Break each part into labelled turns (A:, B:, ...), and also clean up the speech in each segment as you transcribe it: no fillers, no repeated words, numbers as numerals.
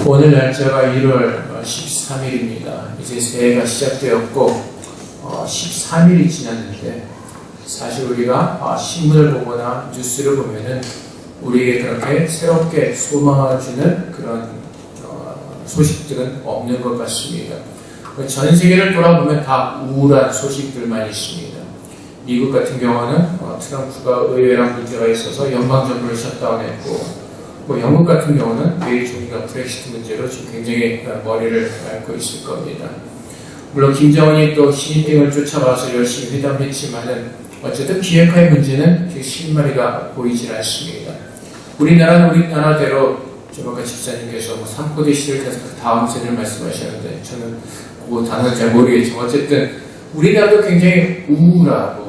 A: 오늘 날짜가 1월 13일입니다. 이제 새해가 시작되었고 13일이 지났는데 사실 우리가 신문을 보거나 뉴스를 보면은 우리에게 그렇게 새롭게 소망을 주는 그런 소식들은 없는 것 같습니다. 전 세계를 돌아보면 다 우울한 소식들만 있습니다. 미국 같은 경우는 트럼프가 의외란 문제가 있어서 연방정부를 셧다운했고, 영국 같은 경우는 내일 종이가 브렉시트 문제로 지금 굉장히 머리를 앓고 있을 겁니다. 물론 김정은이 또 시진핑을 쫓아와서 열심히 회담했지만은 어쨌든 비핵화의 문제는 실마리가 보이질 않습니다. 우리나라는 우리나라대로 좀 아까 집사님께서 삼포대 시를 계속 다음 세대를 말씀하셨는데 저는 그 단어를 잘 모르겠지만 어쨌든 우리나라도 굉장히 우울하고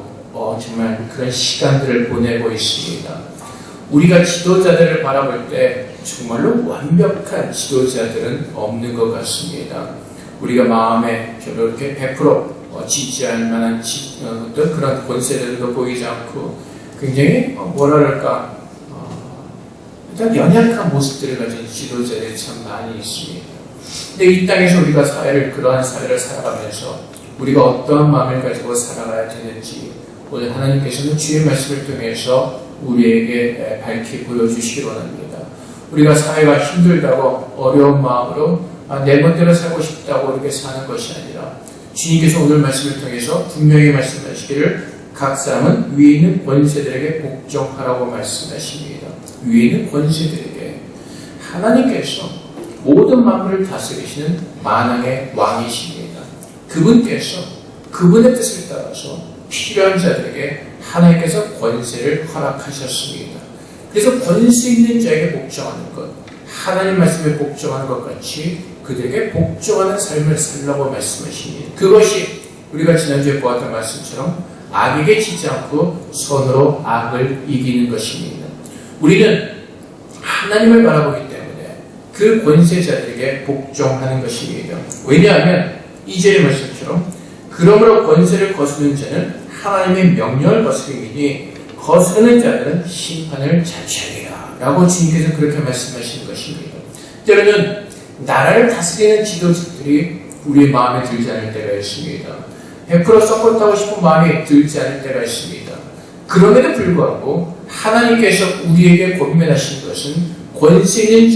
A: 정말 그런 시간들을 보내고 있습니다. 우리가 지도자들을 바라볼 때 정말로 완벽한 지도자들은 없는 것 같습니다. 우리가 마음에 별로 이렇게 100% 지지할 만한 어떤 그런 권세들도 보이지 않고 굉장히 뭐랄까 일단 연약한 모습들을 가진 지도자들이 참 많이 있습니다. 근데 이 땅에서 우리가 그러한 사회를 살아가면서 우리가 어떠한 마음을 가지고 살아가야 되는지 오늘 하나님께서는 주의 말씀을 통해서 우리에게 밝히 보여주시기 원합니다. 우리가 사회가 힘들다고 어려운 마음으로 내 멋대로 살고 싶다고 이렇게 사는 것이 아니라 주님께서 오늘 말씀을 통해서 분명히 말씀하시기를 각 사람은 위에 있는 권세들에게 복종하라고 말씀하십니다. 위에 있는 권세들에게 하나님께서 모든 만물을 다스리시는 만왕의 왕이십니다. 그분께서 그분의 뜻을 따라서 필요한 자들에게 하나님께서 권세를 허락하셨습니다. 그래서 권세 있는 자에게 복종하는 것, 하나님 말씀에 복종하는 것 같이 그들에게 복종하는 삶을 살라고 말씀하십니다. 그것이 우리가 지난주에 보았던 말씀처럼 악에게 지지 않고 선으로 악을 이기는 것입니다. 우리는 하나님을 바라보기 때문에 그 권세자들에게 복종하는 것입니다. 왜냐하면 이제의 말씀처럼 그러므로 권세를 거스르는 자는 하나님의 명령을 거스르니 거스르는 자들은 심판을 자취하리라 라고 주님께서 그렇게 말씀하시는 것입니다. 때로는 나라를 다스리는 지도자들이 우리의 마음에 들지 않을 때가 있습니다. 100% 서포트하고 싶은 마음이 들지 않을 때가 있습니다. 그럼에도 불구하고 하나님께서 우리에게 권면하신 것은 권세 있는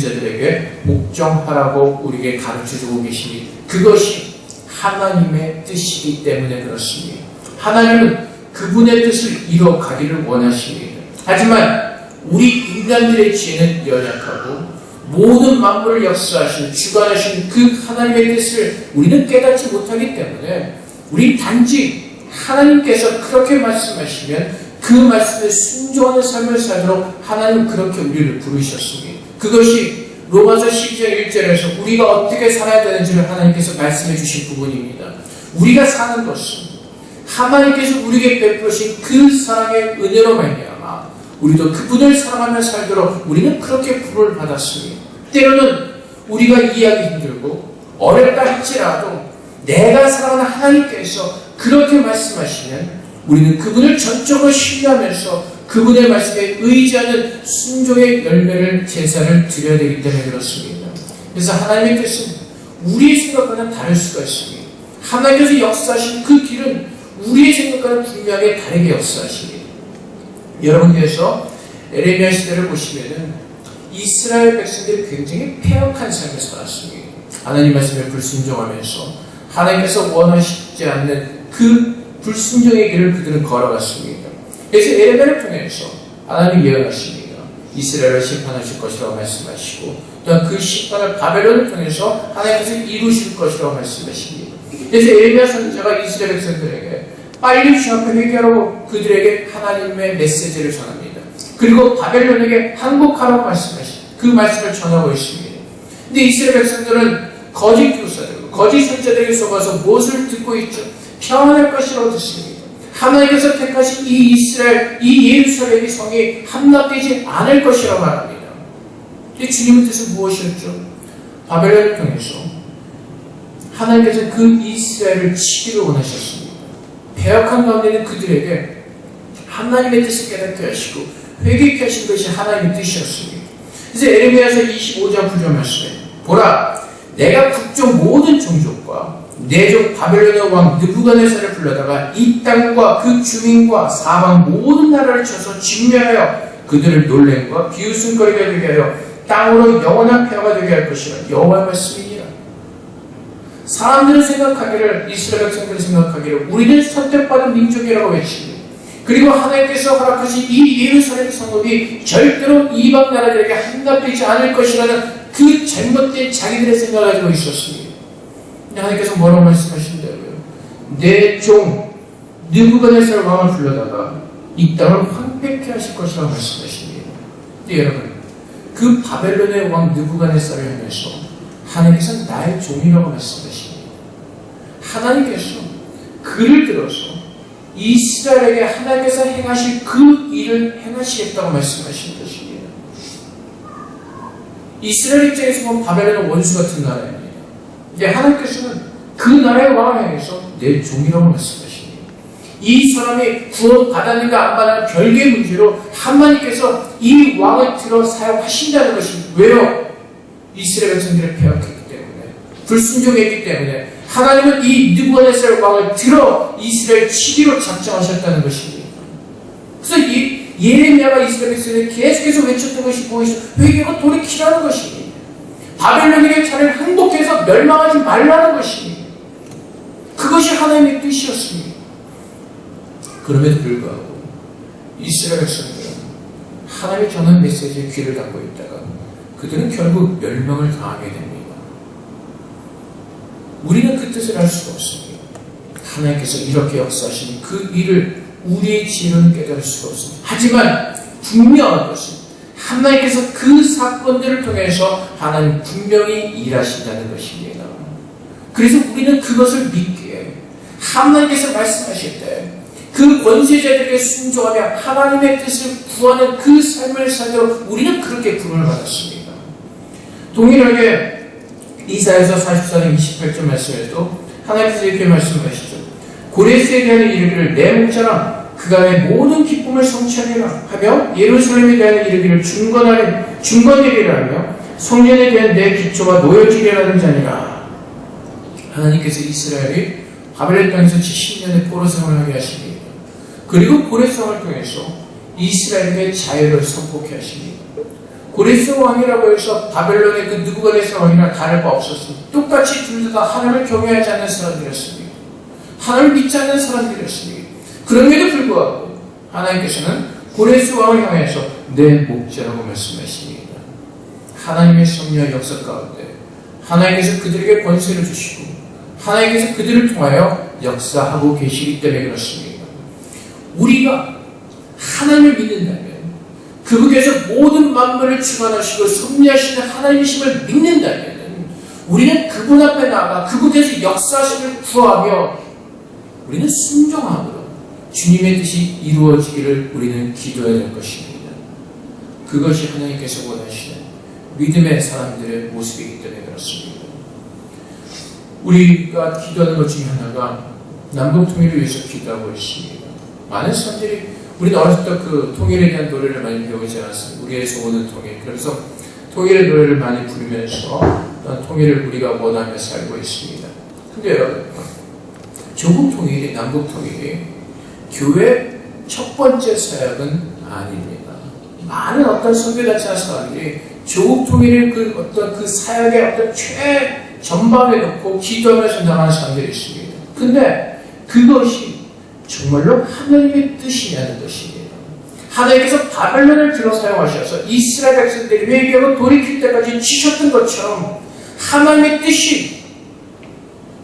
A: 자들에게 복종하라고 우리에게 가르쳐주고 계시니 그것이 하나님의 뜻이기 때문에 그렇습니다. 하나님은 그분의 뜻을 이뤄가기를 원하십니다. 하지만 우리 인간들의 지혜는 연약하고 모든 만물을 역사하시는 주관하시는 그 하나님의 뜻을 우리는 깨닫지 못하기 때문에 우리 단지 하나님께서 그렇게 말씀하시면 그 말씀에 순종하는 삶을 살도록 하나님은 그렇게 우리를 부르셨습니다. 그것이 로마서 12장 1절에서 우리가 어떻게 살아야 되는지를 하나님께서 말씀해 주신 부분입니다. 우리가 사는 것은 하나님께서 우리에게 베푸신 그 사랑의 은혜로 말미암아 우리도 그분을 사랑하며 살도록 우리는 그렇게 부름을 받았습니다. 때로는 우리가 이해하기 힘들고 어렵다 할지라도 내가 사랑하는 하나님께서 그렇게 말씀하시면 우리는 그분을 전적으로 신뢰하면서 그분의 말씀에 의지하는 순종의 열매를 제사를 드려야 되기 때문에 그렇습니다. 그래서 하나님의 뜻은 우리의 생각과는 다를 수가 있습니다. 하나님께서 역사하신 그 길은 우리의 생각과는 분명하게 다르게 역사하십니다. 여러분께서 에레미야 시대를 보시면은 이스라엘 백성들이 굉장히 패역한 삶을 살았습니다. 하나님 말씀에 불순종하면서 하나님께서 원하시지 않는 그 불순종의 길을 그들은 걸어갔습니다. 그래서 에레미야를 통해서 하나님 예언하십니다. 이스라엘을 심판하실 것이라고 말씀하시고 또한 그 심판을 바벨론을 통해서 하나님께서 이루실 것이라고 말씀하십니다. 그래서 에레미야 선지자가 이스라엘 백성들에게 빨리 주 앞에 회개하라고 그들에게 하나님의 메시지를 전합니다. 그리고 바벨론에게 항복하라고 말씀하십니다. 그 말씀을 전하고 있습니다. 근데 이스라엘 백성들은 거짓 교사들, 거짓 선지자들에게 속아서 무엇을 듣고 있죠? 평안할 것이라고 듣습니다. 하나님께서 택하신 이 이스라엘, 이 예루살렘의 성이 함락되지 않을 것이라고 말합니다. 근데 주님의 뜻은 무엇이었죠? 바벨론을 통해서 하나님께서 그 이스라엘을 치기를 원하셨습니다. 배역한 가운데 있는 그들에게 하나님의 뜻을 깨닫게 하시고 회개케 하신 것이 하나님의 뜻이었습니다. 그래서 에레미야서 25장 9절 말씀에 보라, 내가 국종 모든 종족과 내 종 바벨론의 왕 느부갓네살을 불러다가 이 땅과 그 주민과 사방 모든 나라를 쳐서 진멸하여 그들을 놀램과 비웃음거리가 되게 하여 땅으로 영원한 폐허가 되게 할 것이라. 여호와의 말씀이니라. 사람들은 생각하기를, 이스라엘 백성들은 생각하기를 우리는 선택받은 민족이라고 외치고, 그리고 하나님께서 허락하신 이 예루살렘 성읍이 절대로 이방 나라들에게 한답되지 않을 것이라는 그 잘못된 자기들의 생각을 가지고 있었습니다. 근데 하나님께서 뭐라고 말씀하신다고요? 내 종 느부갓네살 왕을 불러다가 이 땅을 황폐케 하실 것이라고 말씀하십니다. 근데 여러분, 그 바벨론의 왕 느부갓네살을 향해서 하나님께서 나의 종이라고 말씀하십니다. 하나님께서 그를 들어서 이스라엘에게 하나님께서 행하실 그 일을 행하시겠다고 말씀하신 것입니다. 이스라엘 입장에서 보면 바벨론은 원수 같은 나라입니다. 근데 하나님께서는 그 나라의 왕을 향해서 내 종이라고 말씀하십니다. 이 사람이 구원 받았는가 안 받았는가 별개의 문제로 하나님께서 이 왕을 들어 사용하신다는 것입니다. 왜요? 이스라엘 백성들을 폐역했기 때문에, 불순종했기 때문에 하나님은 이 느부갓네살 왕을 들어 이스라엘 치기로 작정하셨다는 것입니다. 그래서 이 예레미야가 이스라엘 백성들이 계속해서 외쳤던 것이 무엇이죠? 회개하고 돌이키라는 것입니다. 바벨론에게 자를 항복해서 멸망하지 말라는 것입니다. 그것이 하나님의 뜻이었습니다. 그럼에도 불구하고 이스라엘 백성들은 하나님의 전한 메시지에 귀를 닫고 있다가 그들은 결국 멸망을 당하게 됩니다. 우리는 그 뜻을 알 수가 없습니다. 하나님께서 이렇게 역사하신 그 일을 우리의 지혜로는 깨달을 수가 없습니다. 하지만 분명한 것은 하나님께서 그 사건들을 통해서 하나님 분명히 일하신다는 것입니다. 그래서 우리는 그것을 믿기에 하나님께서 말씀하실 때 그 권세자들에게 순종하며 하나님의 뜻을 구하는 그 삶을 살도록 우리는 그렇게 부름을 받았습니다. 동일하게 이사야서 44장 28절 말씀에도 하나님께서 이렇게 말씀하시죠. 고레스에 대한 이르기를 내 목자라 그가 내 모든 기쁨을 성취하리라 하며 예루살렘에 대한 이르기를 중건되리라 하며 성전에 대한 내 기초가 놓여지리라는 자니라. 하나님께서 이스라엘이 바벨론 땅에서 70년의 포로 생활을 하게 하십니다. 그리고 고레스왕을 통해서 이스라엘의 자유를 선포케 하십니다. 고레스 왕이라고 해서 바벨론의 그 느부갓네살 왕이랑 다를 바 없었습니다. 똑같이 둘 다 하나님을 경외하지 않는 사람들이었습니다. 하나님을 믿지 않는 사람들이었습니다. 그럼에도 불구하고 하나님께서는 고레스 왕을 향해서 내 목자라고 말씀하십니다. 하나님의 섭리와 역사 가운데 하나님께서 그들에게 권세를 주시고 하나님께서 그들을 통하여 역사하고 계시기 때문에 그렇습니다. 우리가 하나님을 믿는다면 그분께서 모든 만물을 주관하시고 섭리하시는 하나님이심을 믿는다면 우리는 그분 앞에 나아가 그분께서 역사하심을 구하며 우리는 순종함으로 주님의 뜻이 이루어지기를 우리는 기도해야 할 것입니다. 그것이 하나님께서 원하시는 믿음의 사람들의 모습이기 때문에 그렇습니다. 우리가 기도하는 것 중에 하나가 남북 통일을 위해서 기도하고 있습니다. 많은 사람들이 우리는 어렸을 때 그 통일에 대한 노래를 많이 배우지 않았습니다. 우리의 소원은 통일. 그래서 통일의 노래를 많이 부르면서 통일을 우리가 원하며 살고 있습니다. 근데 여러분, 조국 통일이, 남북 통일이 교회 첫 번째 사역은 아닙니다. 많은 어떤 선교단체나 사람들이 조국 통일의 그 어떤 그 사역의 어떤 최전방에 놓고 기도하면서 나가는 사람들이 있습니다. 근데 그것이 정말로 하나님의 뜻이냐는 것입니다. 하나님께서 바벨론을 들어 사용하셔서 이스라엘 백성들이 회개하고 돌이킬 때까지 치셨던 것처럼 하나님의 뜻이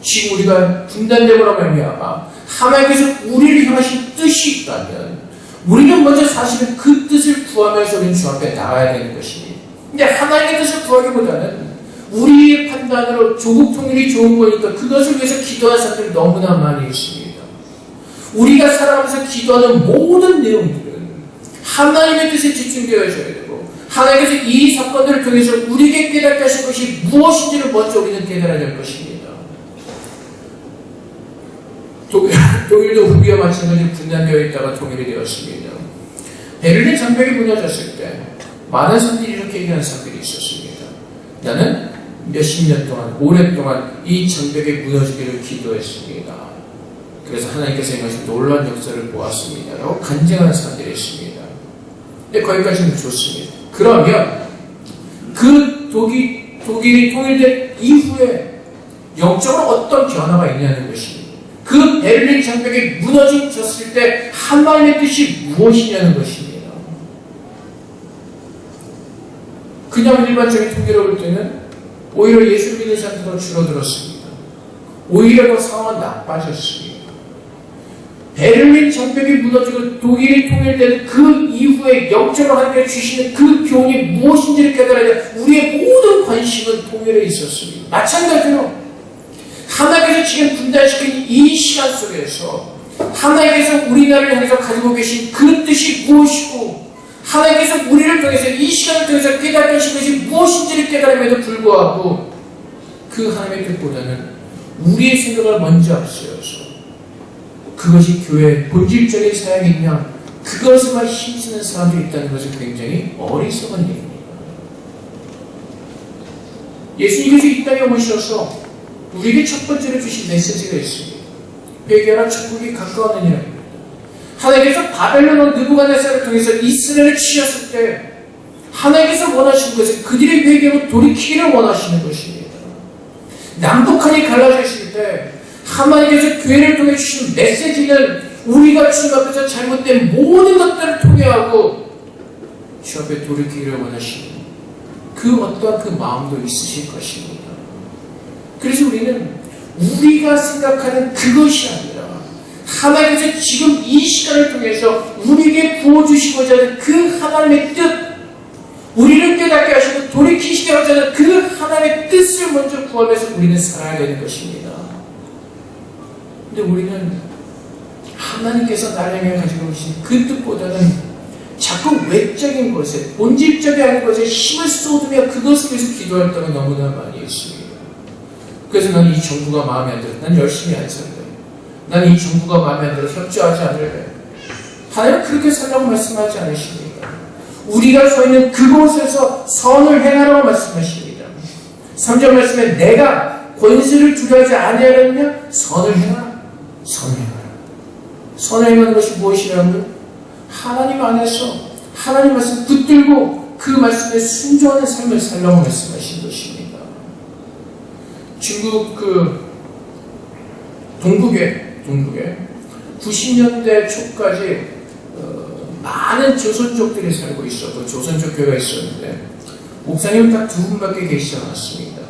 A: 지금 우리가 분단되고라 말미암아 하나님께서 우리를 향하신 뜻이 있다면 우리는 먼저 사실은 그 뜻을 구하면서 우리는 주 앞에 나가야 되는 것입니다. 근데 하나님의 뜻을 구하기보다는 우리의 판단으로 조국 통일이 좋은 거니까 그것을 위해서 기도하는 사람들이 너무나 많이 있습니다. 우리가 살아가면서 기도하는 모든 내용들은 하나님의 뜻에 집중되어져야 되고 하나님께서 이 사건들을 통해서 우리에게 깨닫게 하신 것이 무엇인지를 먼저 우리는 깨달아야 될 것입니다. 독일도 후비와 마찬가지로 분단되어 있다가 통일이 되었습니다. 베를린 장벽이 무너졌을 때 많은 사람들이 이렇게 얘기하는 사람들이 있었습니다. 나는 몇십 년 동안, 오랫동안 이 장벽에 무너지기를 기도했습니다. 그래서 하나님께서 이것이 놀라운 역사를 보았습니다. 라고 간증하는 사람들이 있습니다. 근데 거기까지는 좋습니다. 그러면 그 독일이 통일된 이후에 영적으로 어떤 변화가 있냐는 것입니다. 그 베를린 장벽이 무너졌을 때 하나님의 뜻이 무엇이냐는 것입니다. 그냥 일반적인 통계로 볼 때는 오히려 예수 믿는 사람들이 더 줄어들었습니다. 오히려 더 상황은 나빠졌습니다. 베를린 장벽이 무너지고 독일이 통일된 그 이후에 영적으로 하나님께 주시는 그 교훈이 무엇인지를 깨달아야 돼. 우리의 모든 관심은 통일에 있었습니다. 마찬가지로 하나님께서 지금 분단시킨 이 시간 속에서 하나님께서 우리나라를 향해서 가지고 계신 그 뜻이 무엇이고 하나님께서 우리를 통해서 이 시간을 통해서 깨닫게 하신 것이 무엇인지를 깨달음에도 불구하고 그 하나님의 뜻보다는 우리의 생각을 먼저 앞세워서 그것이 교회의 본질적인 사역이냐 그것에만 힘쓰는 사람들이 있다는 것은 굉장히 어리석은 일입니다. 예수님께서 이 땅에 오셔서 우리에게 첫 번째로 주신 메시지가 있습니다. 회개하라 천국이 가까웠느니라. 하나님께서 바벨론 느부갓네살을 통해서 이스라엘을 치셨을 때 하나님께서 원하시는 것은 그들의 회개로 돌이키기를 원하시는 것입니다. 남북한이 갈라져 있을 때 하나님께서 교회를 통해 주신 메시지는 우리가 주님 앞에서 잘못된 모든 것들을 통해하고 주 앞에 돌이키기를 원하시는 그 어떠한 그 마음도 있으실 것입니다. 그래서 우리는 우리가 생각하는 그것이 아니라 하나님께서 지금 이 시간을 통해서 우리에게 부어주시고자 하는 그 하나님의 뜻, 우리를 깨닫게 하시고 돌이키시게 하자는 그 하나님의 뜻을 먼저 구하면서 우리는 살아야 되는 것입니다. 근데 우리는 하나님께서 나를 향해 가지고 계신 그 뜻보다는 자꾸 외적인 것에, 본질적인 하는 것에 힘을 쏟으며 그것을 위해서 기도할 때가 너무나 많이 있습니다. 그래서 나는 이 정부가 마음에 안 들어. 난 열심히 안 살래. 난 이 정부가 마음에 안 들어. 협조하지 않을래. 하나님은 그렇게 살라고 말씀하지 않으십니다. 우리가 서 있는 그곳에서 선을 행하라고 말씀하십니다. 3절 말씀에 내가 권세를 두려워하지 아니하느냐? 선을 행하라. 선을 행하라. 선을 행하는 것이 무엇이라고요? 하나님 안에서 하나님 말씀 붙들고 그 말씀에 순종하는 삶을 살라고 말씀하신 것입니다. 중국 동북에 90년대 초까지 많은 조선족들이 살고 있었고 조선족 교회가 있었는데 목사님은 딱 두 분밖에 계시지 않았습니다.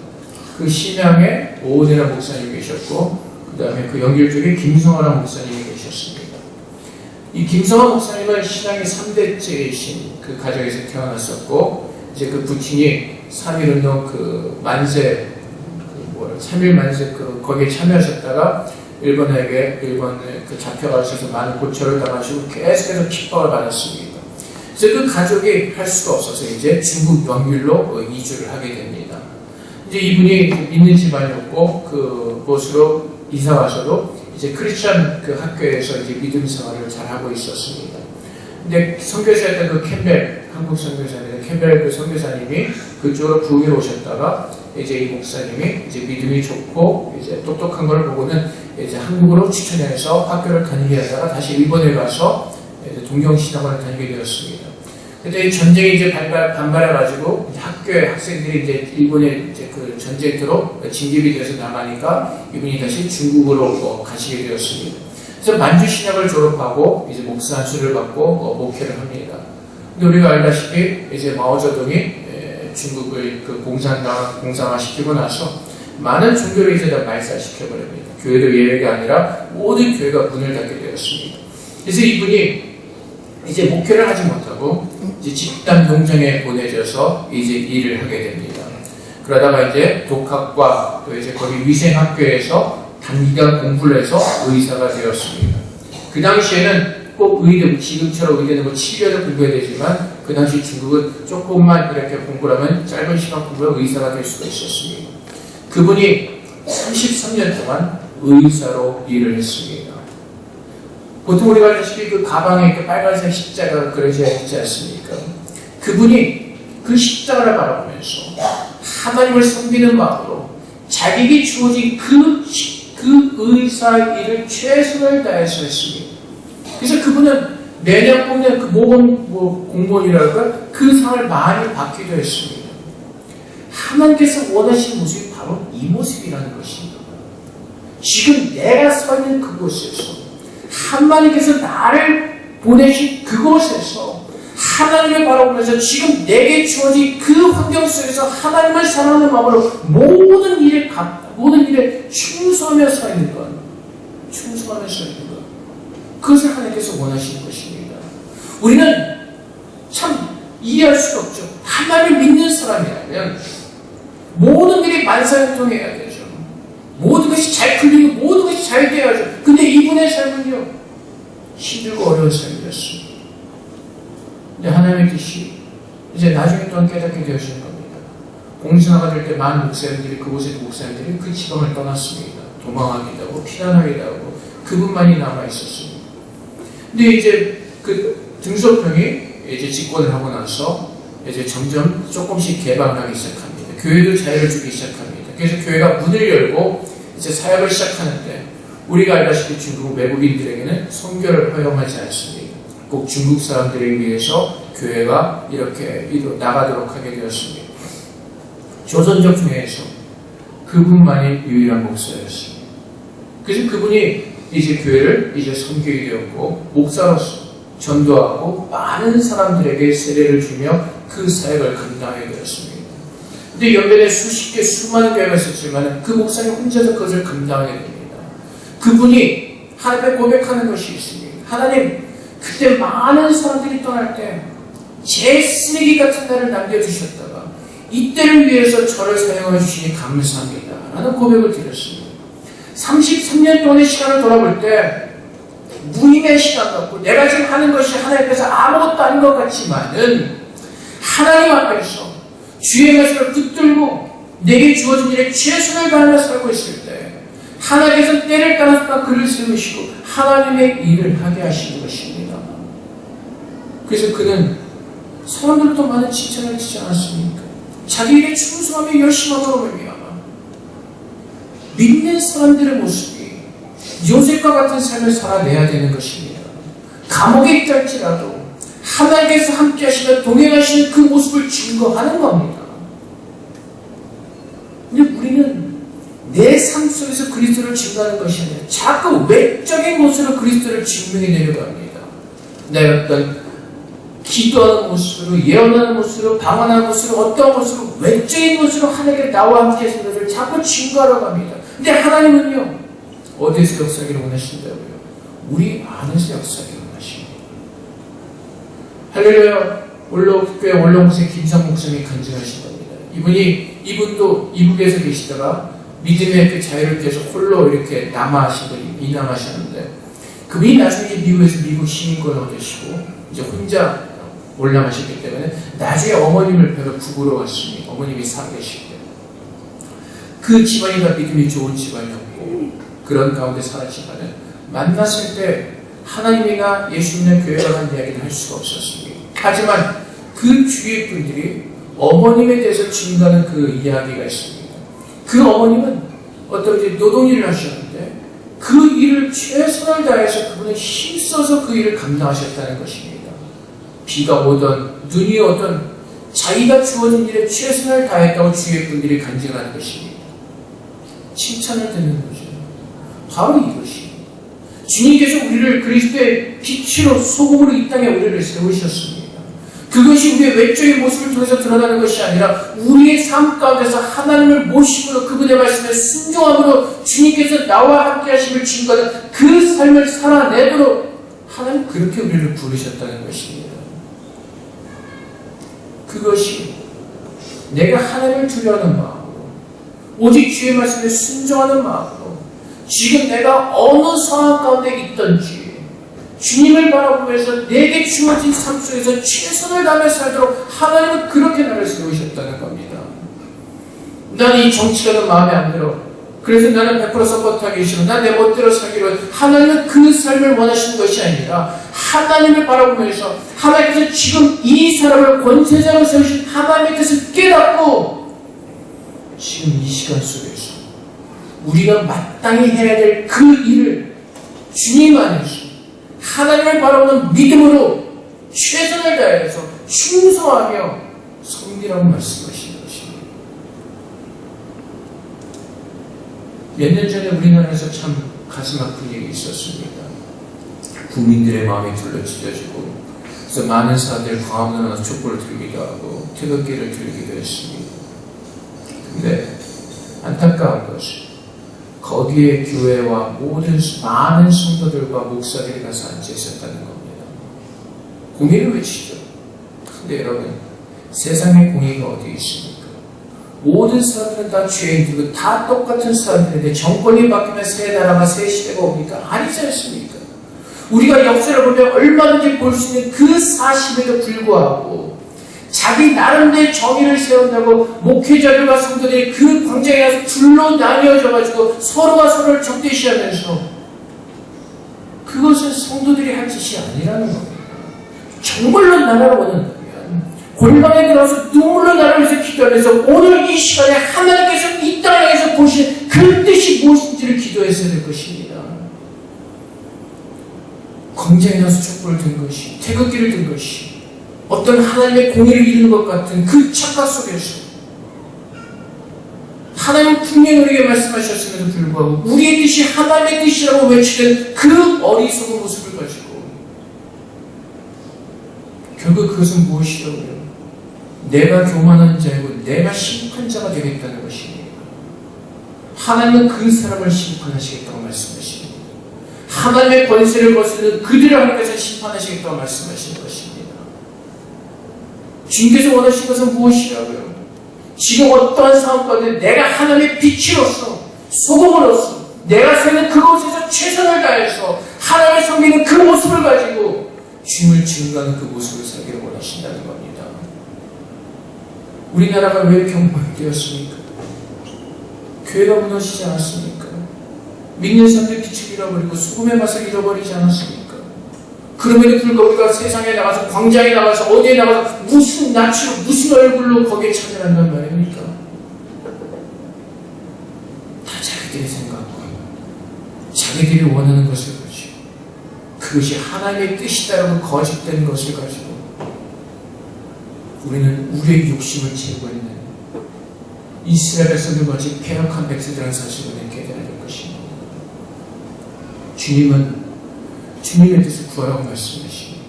A: 그 심양에 오은혜라는 목사님이 계셨고 그 다음에 그 연결 쪽에 김성화라는 목사님이 계셨습니다. 이 김성화 목사님은 신앙의 3대째이신 그 가정에서 태어났었고 이제 그 부친이 3.1운동 그 만세 3.1 만세 거기에 참여하셨다가 일본에 그 잡혀가셔서 많은 고초를 당하시고 계속해서 핍박을 받았습니다. 그래서 그 가족이 할 수가 없어서 이제 중국 연길로 이주를 하게 됩니다. 이제 이분이 믿는 집안이었고 그곳으로 이사 와서도 이제 크리스천 그 학교에서 이제 믿음 생활을 잘 하고 있었습니다. 근데 선교사였던 그 캠벨 한국 선교사님 캠벨 그 선교사님이 그쪽으로 부위로 오셨다가 이제 이 목사님이 이제 믿음이 좋고 이제 똑똑한 걸 보고는 이제 한국으로 추천해서 학교를 다니게 하다가 다시 일본에 가서 이제 동경신학원을 다니게 되었습니다. 근데 이 전쟁이 이제 반발해가지고 학교의 학생들이 이제 일본에 이제 그 전쟁터로 징집이 되어서 나가니까 이분이 다시 중국으로 가시게 되었습니다. 그래서 만주 신학을 졸업하고 이제 목사 안수를 받고 목회를 합니다. 근데 우리가 알다시피 이제 마오쩌둥이 중국을 그 공산화시키고 나서 많은 종교를 이제 다 말살시켜버립니다. 교회도 예외가 아니라 모든 교회가 문을 닫게 되었습니다. 그래서 이분이 이제 목회를 하지 못하고 이제 집단 농장에 보내져서 이제 일을 하게 됩니다. 그러다가 이제 독학과 또 이제 거기 위생학교에서 단기간 공부를 해서 의사가 되었습니다. 그 당시에는 꼭 의대, 지금처럼 의대는 뭐 7개월을 공부해야 되지만 그 당시 중국은 조금만 이렇게 공부를 하면 짧은 시간 공부로 의사가 될 수가 있었습니다. 그분이 33년 동안 의사로 일을 했습니다. 보통 우리가 알다시피 그 가방에 이렇게 빨간색 십자가가 그려져 있지 않습니까? 그분이 그 십자가를 바라보면서 하나님을 섬기는 마음으로 자기에게 주어진 그 의사의 일을 최선을 다해서 했습니다. 그래서 그분은 내년 공무원 그 모범 공무원이랄까 그 상을 많이 받기도 했습니다. 하나님께서 원하시는 모습이 바로 이 모습이라는 것입니다. 지금 내가 서 있는 그곳에서 하나님께서 나를 보내신 그곳에서 하나님을 바라보면서 지금 내게 주어진 그 환경 속에서 하나님을 사랑하는 마음으로 모든 일에 충성하며 서 있는 것, 충성하며 서 있는 것, 그것을 하나님께서 원하시는 것입니다. 우리는 참 이해할 수가 없죠. 하나님을 믿는 사람이라면 모든 일이 만사형통해야 되죠. 모든 것이 잘 풀리고 모든 것이 잘 되어야죠. 근데 이분의 삶은요, 힘들고 어려운 삶이었습니다. 근데 하나님의 뜻이 이제 나중에 또한 깨닫게 되어지는 겁니다. 공신화가 될 때 많은 목사님들이 그곳의 목사님들이 그 지방을 떠났습니다. 도망하기도 하고 피난하기도 하고 그분만이 남아 있었습니다. 근데 이제 그 등소평이 이제 집권을 하고 나서 이제 점점 조금씩 개방하기 시작합니다. 교회도 자유를 주기 시작합니다. 그래서 교회가 문을 열고 이제 사역을 시작하는데 우리가 알다시피 중국 외국인들에게는 선교를 허용하지 않습니다. 꼭 중국 사람들을 위해서 교회가 이렇게 나가도록 하게 되었습니다. 조선족 중에서 그분만이 유일한 목사였습니다. 그래서 그분이 이제 교회를 이제 선교이 되었고 목사로서 전도하고 많은 사람들에게 세례를 주며 그 사역을 감당하게 되었습니다. 근데 연변에 수십 개 수많은 교회가 있었지만 그 목사님 혼자서 그것을 감당하게 됩니다. 그분이 하나님께 고백하는 것이 있습니다. 하나님, 그때 많은 사람들이 떠날 때 제 쓰레기 같은 나를 남겨주셨다가 이때를 위해서 저를 사용해 주시니 감사합니다 라는 고백을 드렸습니다. 33년 동안의 시간을 돌아볼 때 무의미한 시간 같고 내가 지금 하는 것이 하나님께서 아무것도 아닌 것 같지만은 하나님 앞에서 주의 말씀을 붙들고 내게 주어진 일에 최선을 다하며 살고 있을 때 하나님께서 때를 따라서 그를 세우시고 하나님의 일을 하게 하시는 것입니다. 그래서 그는 사람들도 많은 칭찬을 주지 않았습니까? 자기 일에 충성하며 열심함으로 말미암아 믿는 사람들의 모습이 요셉과 같은 삶을 살아내야 되는 것입니다. 감옥에 있다 할지라도 하나님께서 함께 하시며 동행하시는 그 모습을 증거하는 겁니다. 근데 우리는 내 삶 속에서 그리스도를 증거하는 것이 아니라 자꾸 외적인 모습으로 그리스도를 증명해내려고 합니다. 내가 어떤 기도하는 모습으로, 예언하는 모습으로, 방언하는 모습으로, 어떤 모습으로, 외적인 모습으로 하나님께 나와 함께 하시는 것을 자꾸 증거하려고 합니다. 근데 하나님은요, 어디에서 역사하기를 원하신다고요? 우리 안에서 역사하기를 원하십니다. 할렐루야. 올로교회 올롱곳의 김상 목사님이 간증하신 겁니다. 이분도 이북에서 계시다가 믿음의 그 자유를 위해서 홀로 이렇게 이남하시는데 그분이 나중에 미국에서 미국 시민권을 얻으시고 이제 혼자 올라가셨기 때문에 나중에 어머님을 뵈러 북으로 갔습니다. 어머님이 살아계실 때. 그 집안이 다 믿음이 좋은 집안이었고 그런 가운데 살았지만은 만났을 때 하나님이나 예수님의 교회에 관한 이야기를 할 수가 없었습니다. 하지만 그 주위의 분들이 어머님에 대해서 증거하는 그 이야기가 있습니다. 그 어머님은 어떤 이제 노동일을 하셨는데 그 일을 최선을 다해서 그분은 힘써서 그 일을 감당하셨다는 것입니다. 비가 오던 눈이 오던 자기가 주어진 일에 최선을 다했다고 주위의 분들이 간증하는 것입니다. 칭찬을 듣는 거죠. 바로 이것입니다. 주님께서 우리를 그리스도의 빛으로 소금으로 이 땅에 우리를 세우셨습니다. 그것이 우리의 외적인 모습을 통해서 드러나는 것이 아니라 우리의 삶 가운데서 하나님을 모심으로 그분의 말씀에 순종함으로 주님께서 나와 함께 하심을 증거하는 그 삶을 살아내도록 하나님 그렇게 우리를 부르셨다는 것입니다. 그것이 내가 하나님을 두려워하는 마음으로 오직 주의 말씀에 순종하는 마음으로 지금 내가 어느 상황 가운데 있든지 주님을 바라보면서 내게 주어진 삶 속에서 최선을 다하며 살도록 하나님은 그렇게 나를 세우셨다는 겁니다. 나는 이 정치가는 마음에 안 들어. 그래서 나는 100% 서포트하기 싫어. 난 내 멋대로 살기로. 하나님은 그 삶을 원하시는 것이 아니라 하나님을 바라보면서 하나님께서 지금 이 사람을 권세자로 세우신 하나님의 뜻을 깨닫고 지금 이 시간 속에서 우리가 마땅히 해야 될 그 일을 주님 안에서 하나님을 바라보는 믿음으로 최선을 다해서 충성하며 섬기라고 말씀하시는 것입니다. 몇 년 전에 우리나라에서 참 가슴 아픈 일이 있었습니다. 국민들의 마음이 둘러찢어지고 그래서 많은 사람들이 광화문에 나가서 촛불을 들기도 하고 태극기를 들기도 했습니다. 근데 안타까운 것은 거기에 교회와 모든 많은 성도들과 목사들이 가서 앉아 있었다는 겁니다. 공의를 외치죠. 근데 여러분, 세상에 공의가 어디 있습니까? 모든 사람들은 다 죄인들이고 다 똑같은 사람들인데 정권이 바뀌면 새 나라가 새 시대가 옵니까? 아니지 않습니까? 우리가 역사를 보면 얼마든지 볼 수 있는 그 사실에도 불구하고 자기 나름대로 정의를 세운다고 목회자들과 성도들이 그 광장에 가서 둘로 나뉘어져가지고 서로가 서로를 적대시하면서 그것은 성도들이 할 짓이 아니라는 겁니다. 정말로 나라를 원한다면 골방에 들어가서 눈물로 나를 위해서 기도하면서 오늘 이 시간에 하나님께서 이 땅에서 보신 그 뜻이 무엇인지를 기도했어야 될 것입니다. 광장에 나서 촛불을 든 것이, 태극기를 든 것이 어떤 하나님의 공의를 이루는 것 같은 그 착각 속에서 하나님은 분명히 우리에게 말씀하셨음에도 불구하고 우리의 뜻이 하나님의 뜻이라고 외치는 그 어리석은 모습을 가지고 결국 그것은 무엇이라고요? 내가 교만한 자이고 내가 심판자가 되겠다는 것입니다. 하나님은 그 사람을 심판하시겠다고 말씀하십니다. 하나님의 권세를 거스르는 그들을 하나님께서 심판하시겠다고 말씀하시는 것입니다. 주님께서 원하신 것은 무엇이라고요? 지금 어떠한 상황 가운데 내가 하나님의 빛으로서 소금으로서 내가 세는 그곳에서 최선을 다해서 하나님의 섬기는 그 모습을 가지고 주님을 증거하는 그 모습을 살기를 원하신다는 겁니다. 우리나라가 왜 경멸되었습니까? 교회가 무너지지 않았습니까? 믿는 사람들의 빛을 잃어버리고 소금의 맛을 잃어버리지 않았습니까? 그럼에도 불구하고 우리가 세상에 나가서 광장에 나가서 어디에 나가서 무슨 낯으로 무슨 얼굴로 거기에 참여한단 말입니까? 다 자기들의 생각과 자기들이 원하는 것을 가지고 그것이 하나님의 뜻이다라고 거짓된 것을 가지고 우리는 우리의 욕심을 채우고 있는 이스라엘 백성들과 같이 패역한 백성들이라는 사실을 깨달아야 될 것입니다. 주님은 주님의 뜻을 구하라고 말씀하십니다.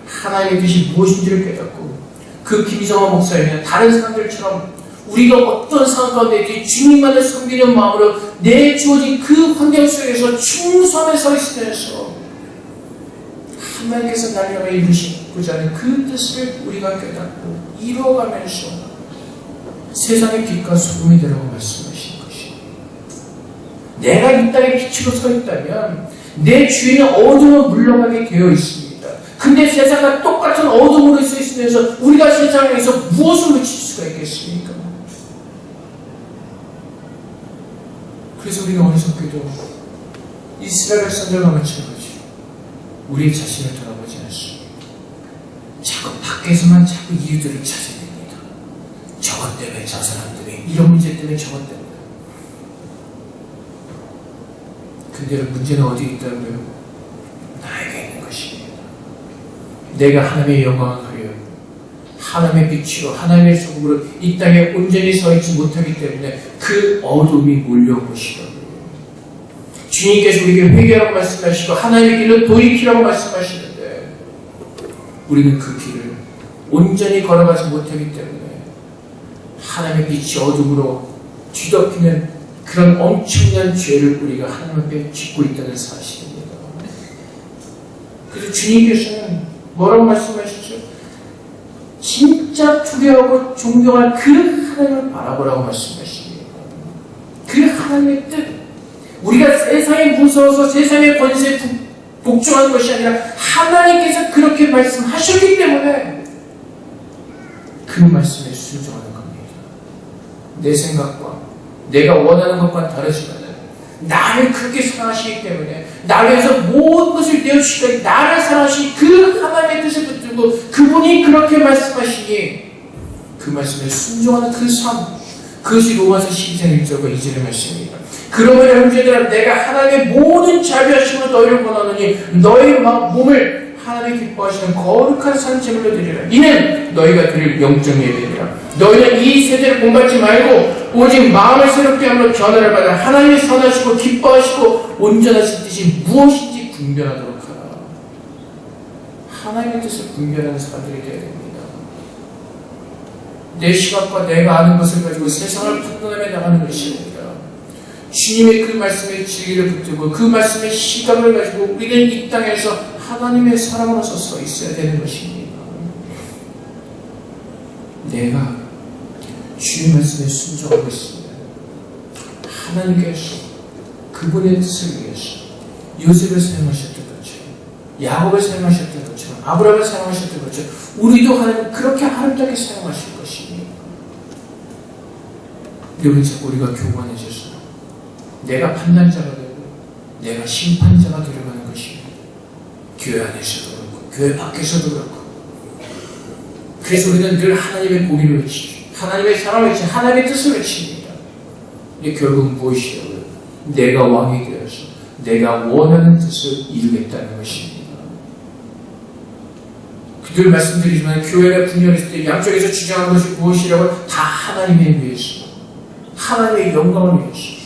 A: 하나님의 뜻이 무엇인지를 깨닫고 그 김성호 목사님이나 다른 사람들처럼 우리가 어떤 상황 가운데 있든지 주님만을 섬기는 마음으로 내 주어진 그 환경 속에서 충성에 서 있으면서 하나님께서 나를 위해 이루시고자 하는 그 뜻을 우리가 깨닫고 이루어가면서 세상의 빛과 소금이 되라고 말씀하신 것입니다. 내가 이 땅에 빛으로 서 있다면 내 주위는 어둠은 물러가게 되어 있습니다. 근데 세상과 똑같은 어둠으로 서 있으면서 우리가 세상에서 무엇을 외칠 수가 있겠습니까? 그래서 우리는 어리석게도 이스라엘 백성들과 마찬가지로 우리 자신을 돌아보지 않습니다. 자꾸 밖에서만 자꾸 이유들을 찾아냅니다. 저것 때문에 저 사람 때문에 이런 문제 때문에 저것 때문에. 근데 문제는 어디 있다고요? 나에게 있는 것입니다. 내가 하나님의 영광을 가려 하나님의 빛으로 하나님의 소금으로 이 땅에 온전히 서 있지 못하기 때문에 그 어둠이 몰려온 것이라고요. 주님께서 우리에게 회개하라고 말씀하시고 하나님의 길로 돌이키라고 말씀하시는데 우리는 그 길을 온전히 걸어가지 못하기 때문에 하나님의 빛이 어둠으로 뒤덮이는 그런 엄청난 죄를 우리가 하나님 앞에 짓고 있다는 사실입니다. 그래서 주님께서는 뭐라고 말씀하시죠? 진짜 두려워하고 존경할 그 하나님을 바라보라고 말씀하십니다. 그 하나님의 뜻, 우리가 세상에 무서워서 세상의 권세에 복종한 것이 아니라 하나님께서 그렇게 말씀하셨기 때문에 그 말씀에 순종하는 겁니다. 내 생각과 내가 원하는 것과 다르지만 나를 그렇게 사랑하시기 때문에 나를 위해서 모든 것을 내어주시고 나를 사랑하시니 그 하나님의 뜻을 붙들고 그분이 그렇게 말씀하시니 그 말씀에 순종하는 그 삶, 그것이 로마서 12장 1절과 2절의 말씀입니다. 그러므로 형제들아 내가 하나님의 모든 자비하심으로 너희를 권하노니 너희 몸을 하나님이 기뻐하시는 거룩한 산 제물로 드리라. 이는 너희가 드릴 영적 예배니라. 너희는 이 세대를 본받지 말고 오직 마음을 새롭게 함으로 변화를 받아 하나님이 선하시고 기뻐하시고 온전하신 뜻이 무엇인지 분별하도록 하라. 하나님의 뜻을 분별하는 사람들이 되어야 됩니다. 내 시각과 내가 아는 것을 가지고 세상을 판단하며 나가는 것이 아니라 주님의 그 말씀의 진리를 붙들고 그 말씀의 시각을 가지고 우리는 이 땅에서 하나님의 사람으로서 서 있어야 되는 것입니다. 내가 주의 말씀에 순종하고 있습니다. 하나님께서 그분의 뜻을 위해서 요셉을 사용하셨던 것처럼 야곱을 사용하셨던 것처럼 아브라함을 사용하셨던 것처럼 우리도 하나님 그렇게 아름답게 사용하실 것입니다. 여기 자꾸 우리가 교만해져서 내가 판단자가 되고 내가 심판자가 되려고 하는 것입니다. 교회 안에서도 그렇고 교회 밖에서도 그렇고 그래서 우리는 늘 하나님의 보기를 외치죠. 하나님의 사랑을 외치고 하나님의 뜻을 외칩니다. 이게 결국 무엇이냐고요? 내가 왕이 되어서 내가 원하는 뜻을 이루겠다는 것입니다. 늘 말씀드리지만 교회가 분열했을 때 양쪽에서 주장하는 것이 무엇이라고 다 하나님의 위해서 하나님의 영광을 위해서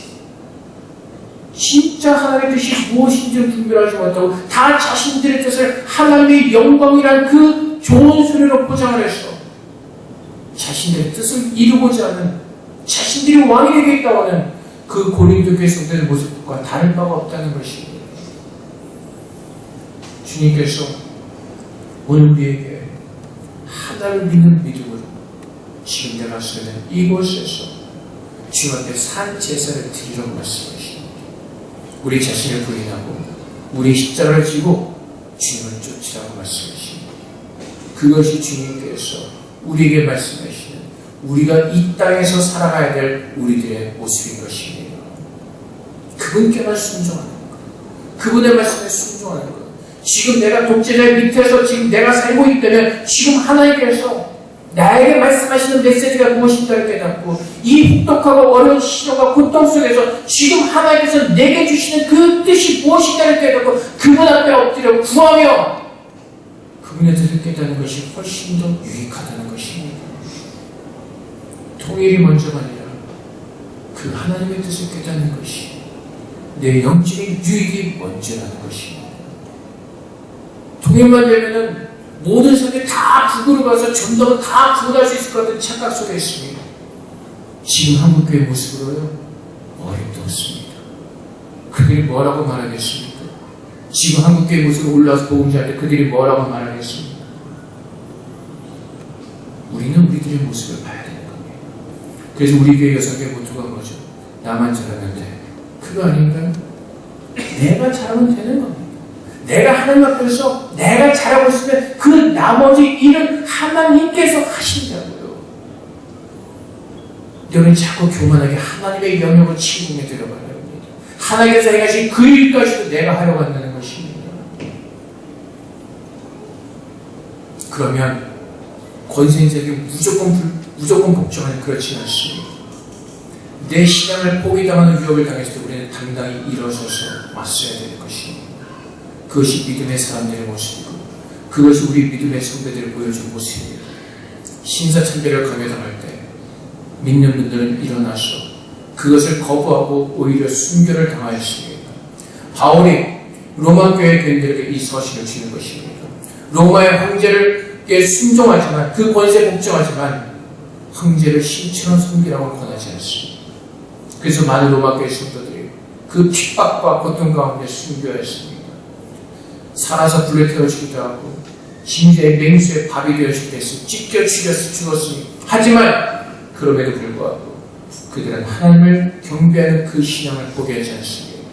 A: 진짜 하나님의 뜻이 무엇인지를 분별하지 못하고 다 자신들의 뜻을 하나님의 영광이란 그 좋은 소리로 포장을 해서 자신들의 뜻을 이루고자 하는 자신들이 왕이 되겠다고 하는 그 고린도 교회 성도의 모습과 다른 바가 없다는 것입니다. 주님께서 오늘 우리에게 하나님을 믿는 믿음으로 지금 내가 서는 이곳에서 주님 앞에 산 제사를 드리라고 말씀하십니다. 우리 자신을 부인하고 우리 십자가를 지고 주님을 쫓으라고 말씀하십니다. 그것이 주님께서 우리에게 말씀하시는 우리가 이 땅에서 살아가야 될 우리들의 모습인 것입니다. 그분께만 순종하는 것, 그분의 말씀에 순종하는 것. 지금 내가 독재자의 밑에서 지금 내가 살고 있다면 지금 하나님께서 나에게 말씀하시는 메시지가 무엇인가를 깨닫고 이 혹독하고 어려운 시련과 고통 속에서 지금 하나님께서 내게 주시는 그 뜻이 무엇인가를 깨닫고 그분 앞에 엎드려 구하며 그분의 뜻을 깨닫는 것이 훨씬 더 유익하다는 것입니다. 통일이 먼저가 아니라 그 하나님의 뜻을 깨닫는 것이 내 영적인 유익이 먼저라는 것입니다. 통일만 되면은 모든 사람들이 다 북으로 가서 전도가 다 구원할 수 있을 것 같은 착각 속에 있습니다. 지금 한국교회 모습으로요, 어림도 없습니다. 그들이 뭐라고 말하겠습니까? 지금 한국교회 모습으로 올라와서 복음전할 때 그들이 뭐라고 말하겠습니까? 우리는 우리들의 모습을 봐야 되는 겁니다. 그래서 우리 교회 여성의 모토가 뭐죠? 나만 잘하면 돼. 그거 아닌가요? 내가 잘하면 되는 겁니다. 내가 하나님 앞에서 내가 잘하고 있으면 그 나머지 일은 하나님께서 하신다고요. 너는 자꾸 교만하게 하나님의 영역을 침공에 들어가려 합니다. 하나님께서 행하신 그 일까지도 내가 하려고 한다는 것입니다. 그러면 권세인에게 무조건 복종하는 그렇지 않습니다. 내 신앙을 포기당하는 위협을 당했을 때 우리는 당당히 일어서서 맞서야 되는 것입니다. 그것이 믿음의 사람들의 모습이고 그것이 우리 믿음의 성도들을 보여준 모습입니다. 신사참배를 강요당할 때 믿는 분들은 일어나서 그것을 거부하고 오히려 순교를 당하였습니다. 바울이 로마 교회 교인들에게 이 서신을 주는 것입니다. 로마의 황제에게 순종하지만 그 권세에 복종하지만 황제를 신처럼 섬기라고 권하지 않습니다. 그래서 많은 로마 교회 성도들이 그 핍박과 고통 가운데 순교했습니다. 살아서 불에 태워지기도 하고 심지어 맹수의 밥이 되어지기도 했습니다. 찢겨 죽었습니다. 하지만 그럼에도 불구하고 그들은 하나님을 경배하는 그 신앙을 포기하지 않습니다.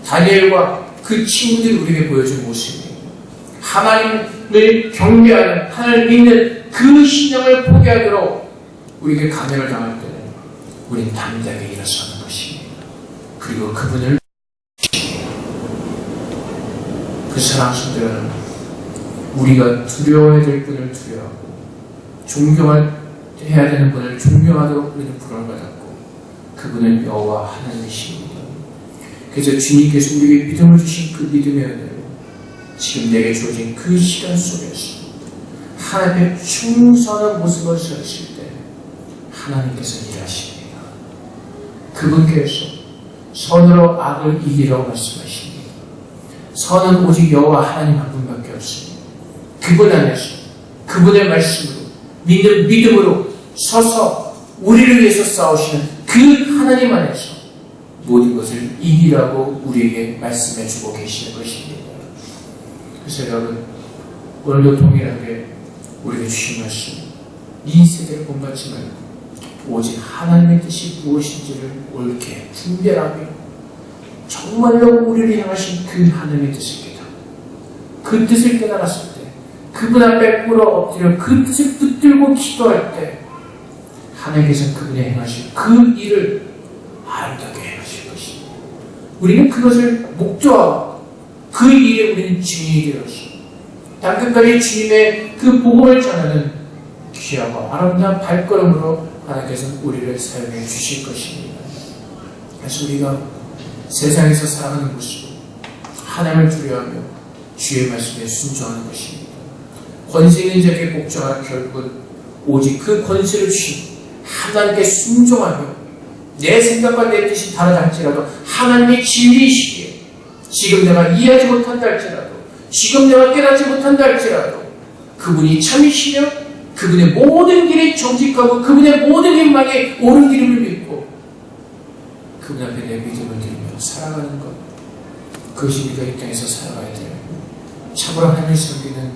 A: 다니엘과 그 친구들이 우리에게 보여준 모습입니다. 하나님을 경배하는 하나님을 믿는 그 신앙을 포기하도록 우리에게 감명을 당할 때는 우리는 담대하게 일어서는 것입니다. 그리고 그분을 그 사랑하신들은 우리가 두려워해야 될 분을 두려워하고 존경해야 되는 분을 존경하도록 우리는 부름받았고 그분은 여호와 하나님이십니다. 그래서 주님께서 우리에게 믿음을 주신 그 믿음의 은혜로 지금 내게 주어진 그 시간 속에서 하나님 앞에 충성한 모습을 서 있을 때 하나님께서 일하십니다. 그분께서 선으로 악을 이기라고 말씀하십니다. 선은 오직 여호와 하나님 한 분밖에 없습니다. 그분 안에서 그분의 말씀으로 믿는 믿음으로 서서 우리를 위해서 싸우시는 그 하나님 안에서 모든 것을 이기라고 우리에게 말씀해 주고 계시는 것입니다. 그래서 여러분 오늘도 동일하게 우리에게 주신 말씀 이 세대를 본받지 말고 오직 하나님의 뜻이 무엇인지를 옳게 분별하며 정말로 우리를 향하신 그 하나님의 뜻을 깨달아 그 뜻을 깨달았을 때 그분 앞에 꿇어 엎드려 그 뜻을 붙들고 기도할 때 하나님께서 그분의 행하신 그 일을 아름답게 행하실 것입니다. 우리는 그것을 목도하고 그 일에 우리는 증인이 되어서 땅끝까지 주님의 그 복음을 전하는 귀하고 아름다운 발걸음으로 하나님께서 우리를 사용해 주실 것입니다. 그래서 우리가 세상에서 살아가는 모습으로 하나님을 두려워하며 주의 말씀에 순종하는 것입니다. 권세 있는 자에게 복종하는 결국은 오직 그 권세를 주신 하나님께 순종하며 내 생각과 내 뜻이 다르다 할지라도 하나님의 진리이시기에 지금 내가 이해하지 못한다 할지라도 지금 내가 깨닫지 못한다 할지라도 그분이 참이시며 그분의 모든 길이 정직하고 그분의 모든 행망에 옳은 길을 믿고 그분 앞에 내 믿음을 드리며 살아가는 것 그것이 우리가 이 땅에서 살아가야 될 참으로 하나님을 섬기는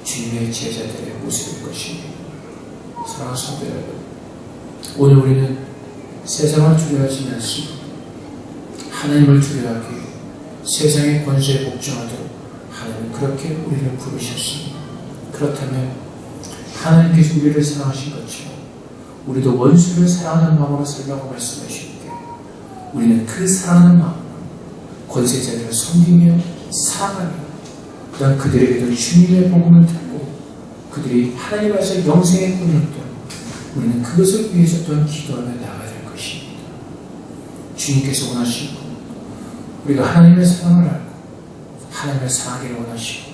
A: 주님의 제자들의 모습일 것입니다. 사랑하는 성도 여러분, 오늘 우리는 세상을 두려워하지 않습니다. 하나님을 두려워하기 세상의 권세에 복종하도록 하나님은 그렇게 우리를 부르셨습니다. 그렇다면 하나님께서 우리를 사랑하신 것처럼 우리도 원수를 사랑하는 마음으로 살라고 말씀하시는데 우리는 그 사랑하는 마음으로 권세자들을 섬기며 사랑하며 그 다음 그들에게도 주님의 복음을 듣고 그들이 하나님 앞에서 영생의 꿈을 얻도록 우리는 그것을 위해서 또한 기도하며 나아가야 될 것입니다. 주님께서 원하시고 우리가 하나님의 사랑을 알고 하나님을 사랑하기를 원하시고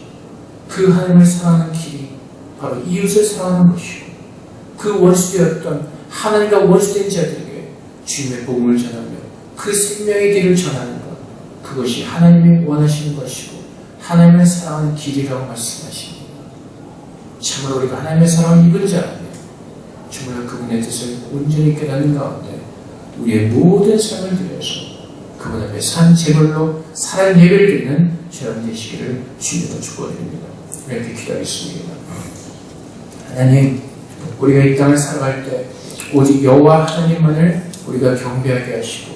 A: 그 하나님을 사랑하는 길이 바로 이웃을 사랑하는 것이고 그 원수되었던 하나님과 원수된 자들에게 주님의 복음을 전하며 그 생명의 길을 전하는 것 그것이 하나님이 원하시는 것이고 하나님을 사랑하는 길이라고 말씀하십니다. 참으로 우리가 하나님의 사랑을 입은 자라면 정말 그분의 뜻을 온전히 깨닫는 가운데 우리의 모든 삶을 들여서 그분 앞에 산 제물로 살아있는 예배를 드리는 저런 되시기를 주님으로 축원드립니다. 이렇게 기도하겠습니다. 하나님, 우리가 이 땅을 살아갈 때 오직 여호와 하나님만을 우리가 경배하게 하시고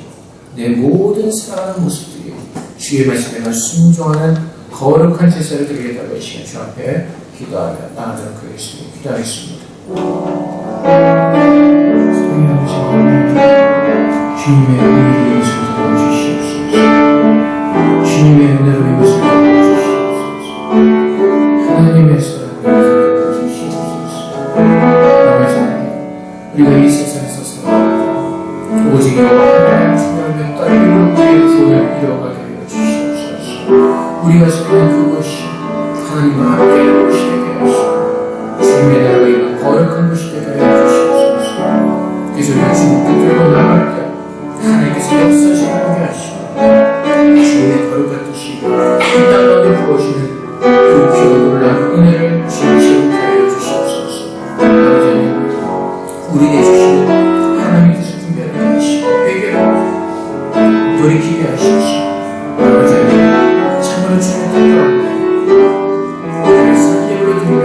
A: 내 모든 살아가는 모습들이 주의 말씀에 순종하는 거룩한 제사를 드리게 달라고 시간 주 앞에 기도하며 나아가도록 하겠습니다. 기도하겠습니다. 주님의 은혜로 이것을 도와주시옵소서. 주님의 은혜로 이것을 도와주시옵소서. 하나님의 사랑을 도와주시옵소서. 우리가 이 세상에서 살아가다 오직 여호와를 주님의 딸리고 그의 구원을 이뤄가게 하여 주시옵소서. 우리가 살아가는 그것이 하나님과 함께하는 것이 되게 하시고 주님의 나라가 이런 거룩한 것이 되게 하여 주시옵소서. 그래서 우리가 주님 붙들고 나갈 때 하나님께서 역사시하게 하시고 주님의 거룩한 뜻이 이 땅 가운데 부어지는 그 귀한 놀라운 은혜를 주님께 하여 주시옵소서. 아버지 우리에게 주시는 하나님의 뜻을 분별하게 하시고 회개하고 돌이키게 하시옵소서. 아버지 참으로 주님의 뜻 가운데 우리를 살리고 드리며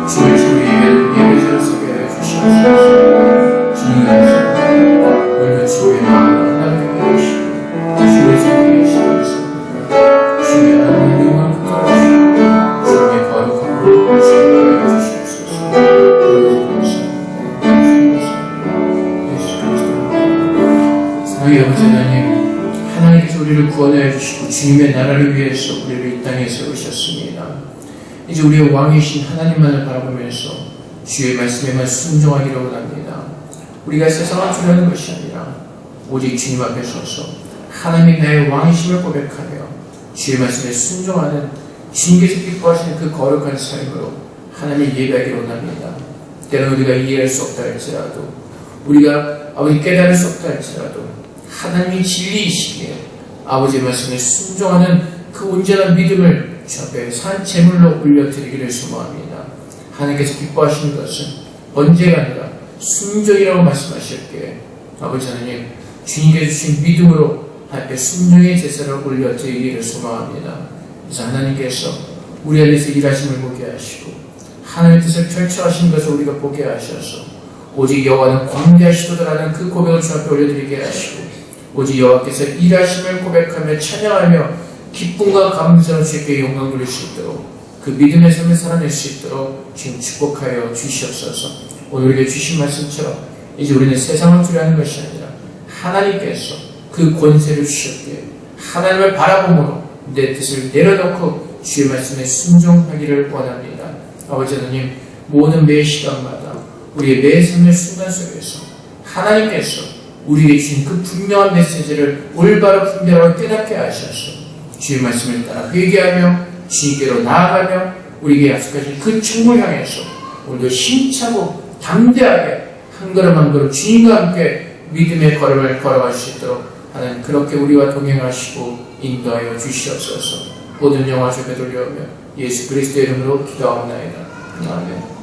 A: 주를 주로 예배자로 서게 하여 주시옵소서. 주님 감사합니다. 오늘도 주의 마음을 하나님께 하시고 주의 성령의 시간을 쏟습니다. 주의 하나님의 영광을 부탁하시고 주의 거룩한 물을 주님께 하여 주시옵소서. 예수 그리스도 사랑의 아버지 하나님, 하나님께서 우리를 구원하여 주시고 주님의 나라를 위해서 우리를 이 땅에 세우셨습니다. 이제 우리의 왕이신 하나님만을 바라보면서 주의 말씀에만 순종하기를 원합니다. 우리가 세상을 두려는 것이 아니라 오직 주님 앞에 서서 하나님이 나의 왕이심을 고백하며 주의 말씀에 순종하는 주님께서 기뻐하시는 그 거룩한 삶으로 하나님을 예배하기를 원합니다. 때로는 우리가 이해할 수 없다 할지라도, 우리가 아버지 깨달을 수 없다 할지라도 하나님이 진리이시기에 아버지의 말씀에 순종하는 그 온전한 믿음을 주 앞에 산 제물로 올려드리기를 소망합니다. 하나님께서 기뻐하시는 것은 번제가 아니라 순종이라고 말씀하셨기에 아버지 하나님, 주님께서 주신 믿음으로 하나님께 순종의 제사를 올려드리기를 소망합니다. 그래서 하나님께서 우리 안에서 일하심을 보게 하시고 하나님의 뜻을 펼쳐하신 것을 우리가 보게 하셔서 오직 여호와는 광대하시도다라는 그 고백을 주 앞에 올려드리게 하시고 오직 여호와께서 일하심을 고백하며 찬양하며 기쁨과 감사로 주께 영광 돌릴 수 있도록 그 믿음의 삶을 살아낼 수 있도록 지금 축복하여 주시옵소서. 오늘 우리에게 주신 말씀처럼 이제 우리는 세상을 두려워하는 것이 아니라 하나님께서 그 권세를 주셨기에 하나님을 바라봄으로 내 뜻을 내려놓고 주의 말씀에 순종하기를 원합니다. 아버지 하나님, 모든 매 시간마다 우리의 매 삶의 순간 속에서 하나님께서 우리에게 주신 그 분명한 메시지를 올바로 분별하고 깨닫게 하셔서 주의 말씀을 따라 회개하며 주님께로 나아가며 우리에게 약속하신 그 충을 향해서 오늘도 힘차고 담대하게 한 걸음 한 걸음 주님과 함께 믿음의 걸음을 걸어갈 수 있도록 하나님 그렇게 우리와 동행하시고 인도하여 주시옵소서. 모든 영화 주께 돌려오며 예수 그리스도의 이름으로 기도하옵나이다. 아멘.